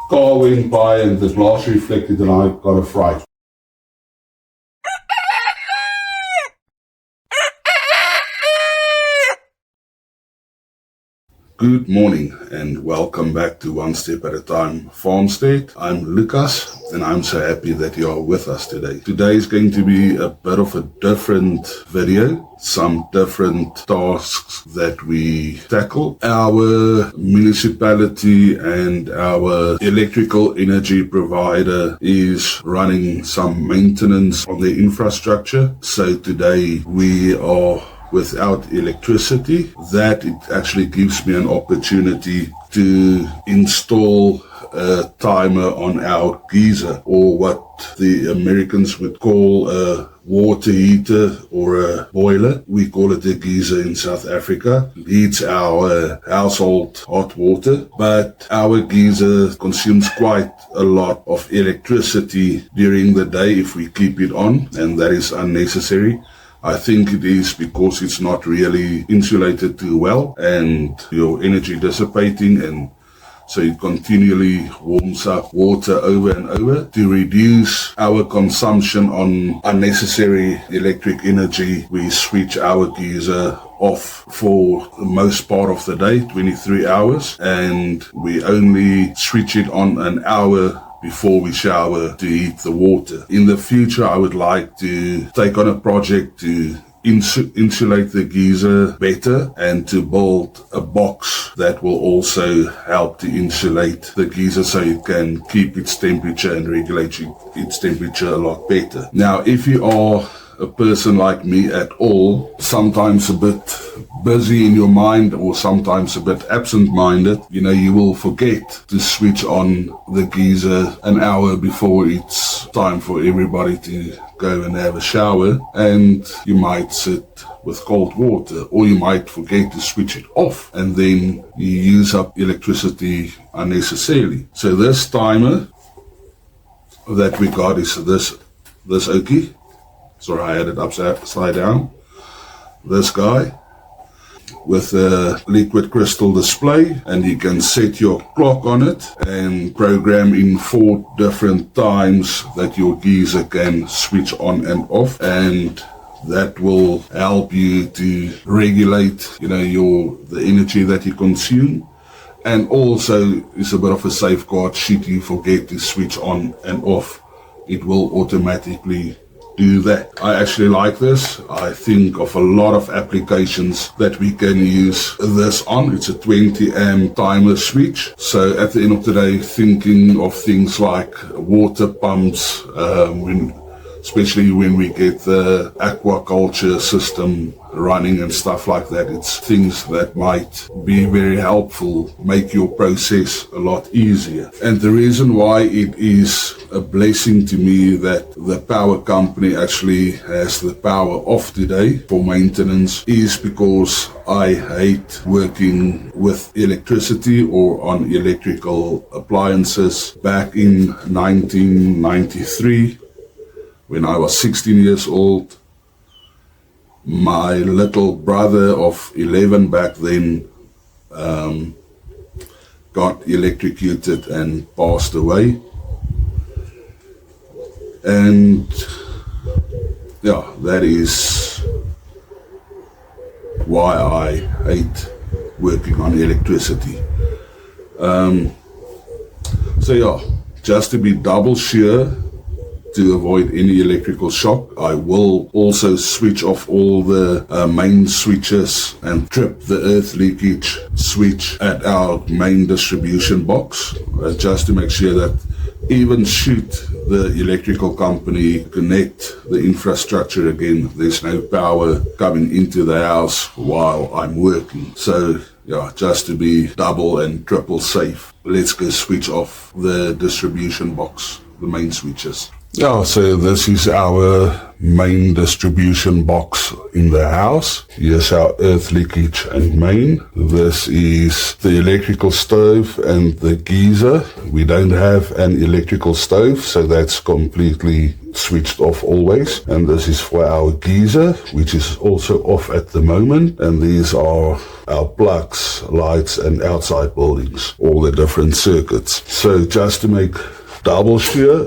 car went by and the glass reflected and I got a fright. Good morning and welcome back to One Step at a Time Farmstead. I'm Lucas and I'm so happy that you are with us today. Today is going to be a bit of a different video, some different tasks that we tackle. Our municipality and our electrical energy provider is running some maintenance on their infrastructure. So today we are without electricity. That it actually gives me an opportunity to install a timer on our geyser, or what the Americans would call a water heater or a boiler. We call it a geyser in South Africa. It heats our household hot water, but our geyser consumes quite a lot of electricity during the day if we keep it on, and that is unnecessary. I think it is because it's not really insulated too well and your energy dissipating, and so it continually warms up water over and over. To reduce our consumption on unnecessary electric energy, we switch our geyser off for the most part of the day, 23 hours, and we only switch it on an hour before we shower to heat the water. In the future, I would like to take on a project to insulate the geyser better and to build a box that will also help to insulate the geyser so it can keep its temperature and regulate its temperature a lot better. Now, if you are a person like me at all, sometimes a bit busy in your mind or sometimes a bit absent-minded, you will forget to switch on the geyser an hour before it's time for everybody to go and have a shower, and you might sit with cold water, or you might forget to switch it off and then you use up electricity unnecessarily. So this timer that we got is this Okie. Sorry, I had it upside down. This guy with a liquid crystal display, and you can set your clock on it and program in 4 different times that your geyser can switch on and off, and that will help you to regulate, the energy that you consume. And also it's a bit of a safeguard. Should you forget to switch on and off, it will automatically do that. I actually like this. I think of a lot of applications that we can use this on. It's a 20 amp timer switch. So at the end of the day, thinking of things like water pumps, especially when we get the aquaculture system running and stuff like that. It's things that might be very helpful, make your process a lot easier. And the reason why it is a blessing to me that the power company actually has the power off today for maintenance is because I hate working with electricity or on electrical appliances. Back in 1993, when I was 16 years old, my little brother of 11 back then got electrocuted and passed away. And yeah, that is why I hate working on electricity. So yeah, just to be double sure, to avoid any electrical shock, I will also switch off all the main switches and trip the earth leakage switch at our main distribution box, just to make sure that even should the electrical company connect the infrastructure again, there's no power coming into the house while I'm working. So yeah, just to be double and triple safe, let's go switch off the distribution box, the main switches. Yeah, so this is our main distribution box in the house. Here's our earth leakage and main. This is the electrical stove and the geyser. We don't have an electrical stove, so that's completely switched off always. And this is for our geyser, which is also off at the moment. And these are our plugs, lights, and outside buildings, all the different circuits. So just to make double sure.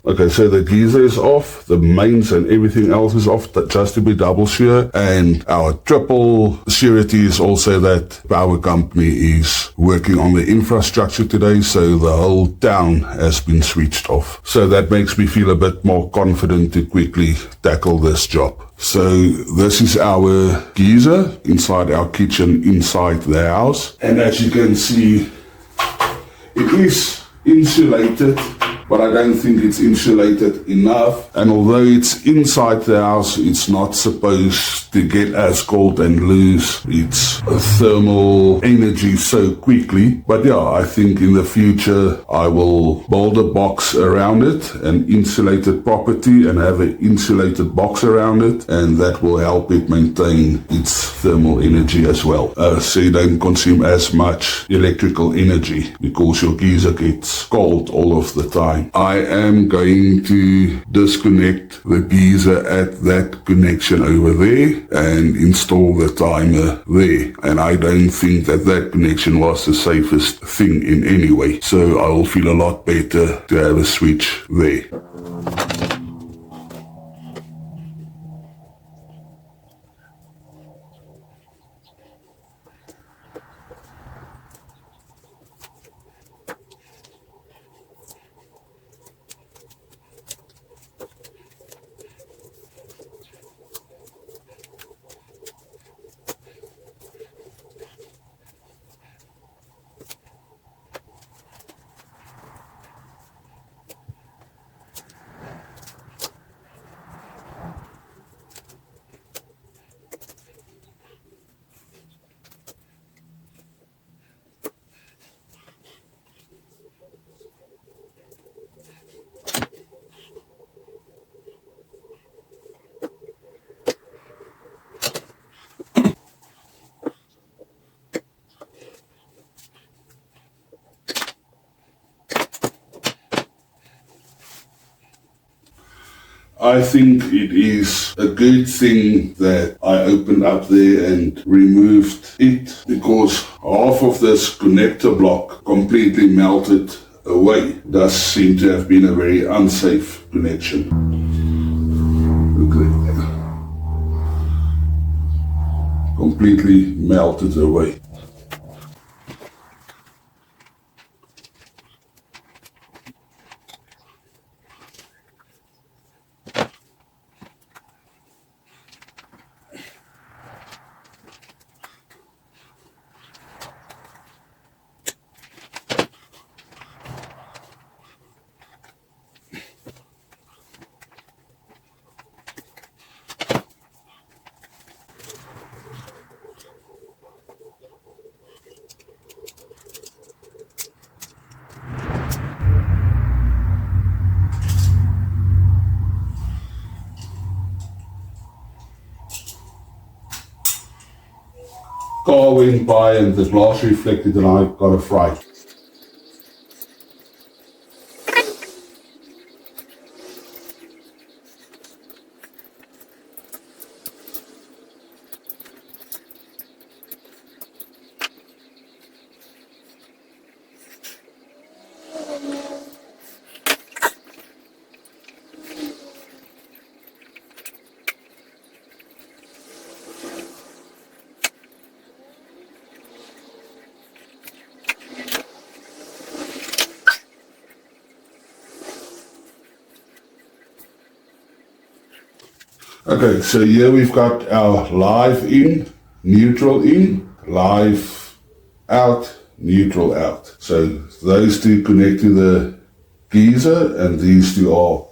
Okay, so the geyser is off, the mains and everything else is off, just to be double sure. And our triple surety is also that power company is working on the infrastructure today, so the whole town has been switched off. So that makes me feel a bit more confident to quickly tackle this job. So this is our geyser inside our kitchen, inside the house. And as you can see, it is insulated, but I don't think it's insulated enough. And although it's inside the house, it's not supposed to get as cold and lose its thermal energy so quickly. But yeah, I think in the future I will build a box around it and insulate it properly and have an insulated box around it, and that will help it maintain its thermal energy as well. So you don't consume as much electrical energy because your geyser gets cold all of the time. I am going to disconnect the geyser at that connection over there and install the timer there. And I don't think that that connection was the safest thing in any way. So I will feel a lot better to have a switch there. I think it is a good thing that I opened up there and removed it, because half of this connector block completely melted away. Does seem to have been a very unsafe connection. Look at that. Completely melted away. Car went by and the glass reflected and I got a fright. Okay, so here we've got our live in, neutral in, live out, neutral out. So those two connect to the geyser, and these two are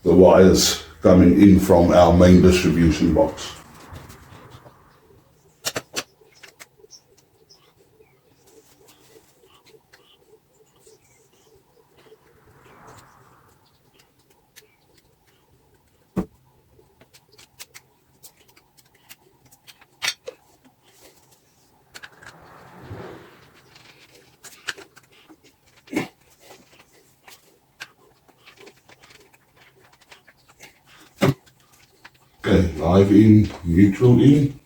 the wires coming in from our main distribution box. Okay, live in, neutral in.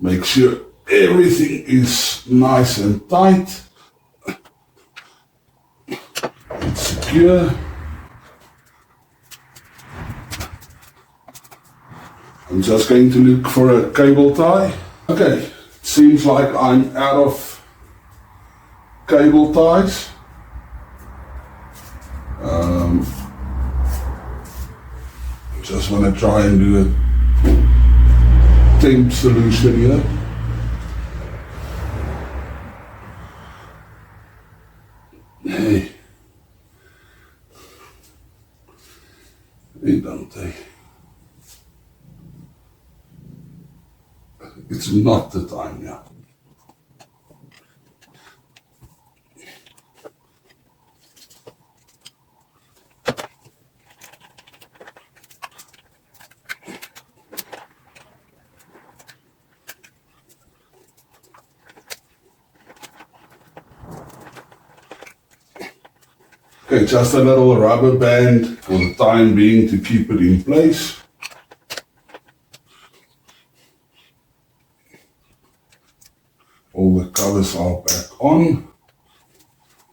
Make sure everything is nice and tight and secure. I'm just going to look for a cable tie. Okay, seems like I'm out of cable ties. Just want to try and do a temp solution here. Hey, don't they? It's not the time yet. Okay, just a little rubber band for the time being to keep it in place. All the covers are back on.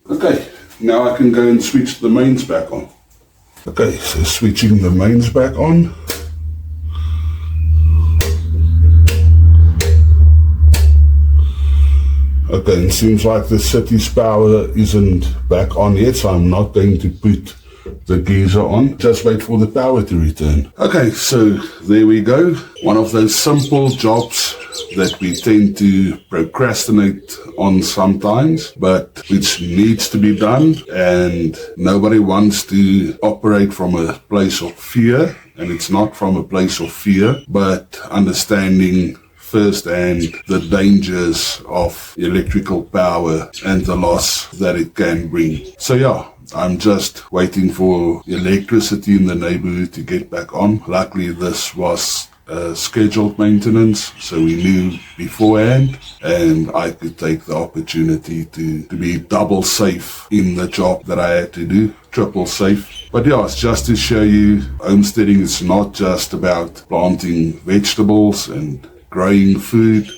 Okay, now I can go and switch the mains back on. Okay, so switching the mains back on. Okay, it seems like the city's power isn't back on yet, so I'm not going to put the geyser on. Just wait for the power to return. Okay, so there we go. One of those simple jobs that we tend to procrastinate on sometimes, but which needs to be done, and nobody wants to operate from a place of fear, and it's not from a place of fear, but understanding firsthand the dangers of electrical power and the loss that it can bring. So yeah, I'm just waiting for electricity in the neighborhood to get back on. Luckily this was scheduled maintenance, so we knew beforehand, and I could take the opportunity to be double safe in the job that I had to do, triple safe. But yeah, it's just to show you homesteading is not just about planting vegetables and growing food,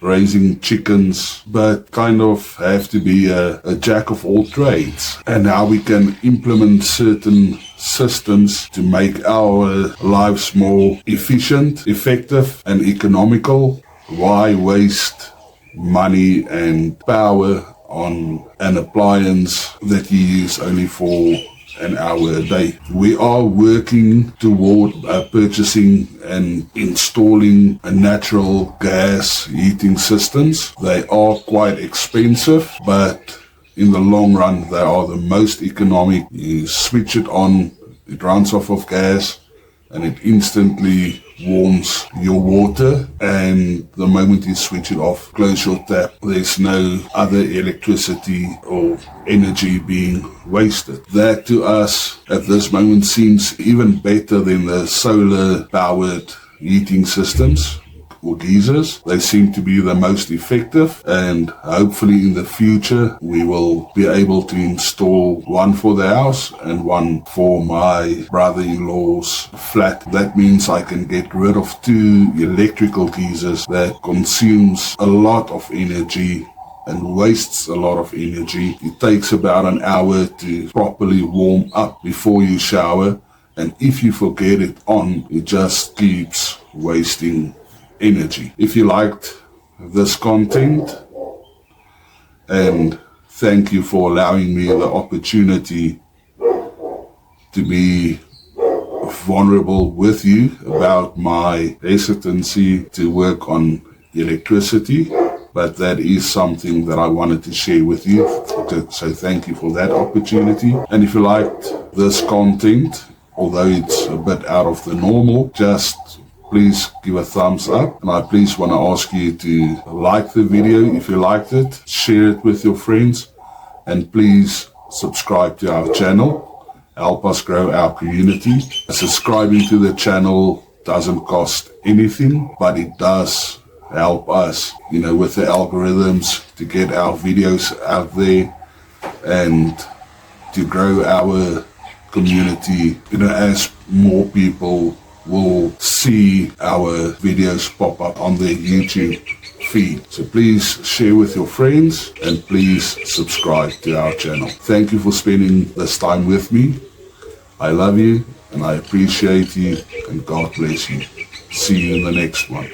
raising chickens, but kind of have to be a jack of all trades, and how we can implement certain systems to make our lives more efficient, effective and economical. Why waste money and power on an appliance that you use only for an hour a day? We are working toward purchasing and installing a natural gas heating systems. They are quite expensive, but in the long run they are the most economic. You switch it on, it runs off of gas, and it instantly warms your water, and the moment you switch it off, close your tap, there's no other electricity or energy being wasted. That to us at this moment seems even better than the solar powered heating systems or geysers. They seem to be the most effective, and hopefully in the future we will be able to install one for the house and one for my brother-in-law's flat. That means I can get rid of 2 electrical geysers that consumes a lot of energy and wastes a lot of energy. It takes about an hour to properly warm up before you shower, and if you forget it on, it just keeps wasting energy. If you liked this content, and thank you for allowing me the opportunity to be vulnerable with you about my hesitancy to work on electricity, but that is something that I wanted to share with you. So thank you for that opportunity. And if you liked this content, although it's a bit out of the normal, just please give a thumbs up. And I please want to ask you to like the video if you liked it, share it with your friends, and please subscribe to our channel. Help us grow our community. Subscribing to the channel doesn't cost anything, but it does help us, with the algorithms to get our videos out there and to grow our community, as more people will see our videos pop up on their YouTube feed. So please share with your friends and please subscribe to our channel. Thank you for spending this time with me. I love you and I appreciate you, and God bless you. See you in the next one.